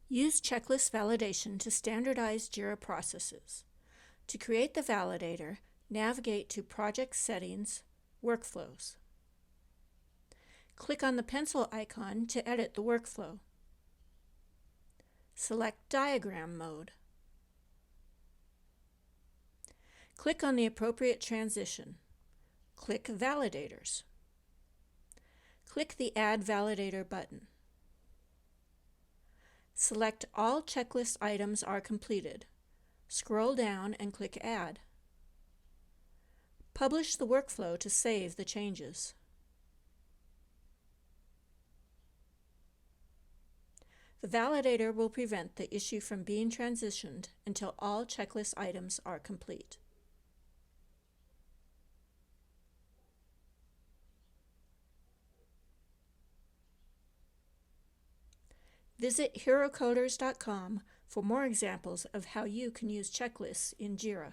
Use checklist validation to standardize Jira processes. To create the validator, navigate to Project Settings, Workflows. Click on the pencil icon to edit the workflow. Select Diagram Mode. Click on the appropriate transition. Click Validators. Click the Add Validator button. Select All checklist items are completed. Scroll down and click Add. Publish the workflow to save the changes. The validator will prevent the issue from being transitioned until all checklist items are complete. Visit HeroCoders.com for more examples of how you can use checklists in Jira.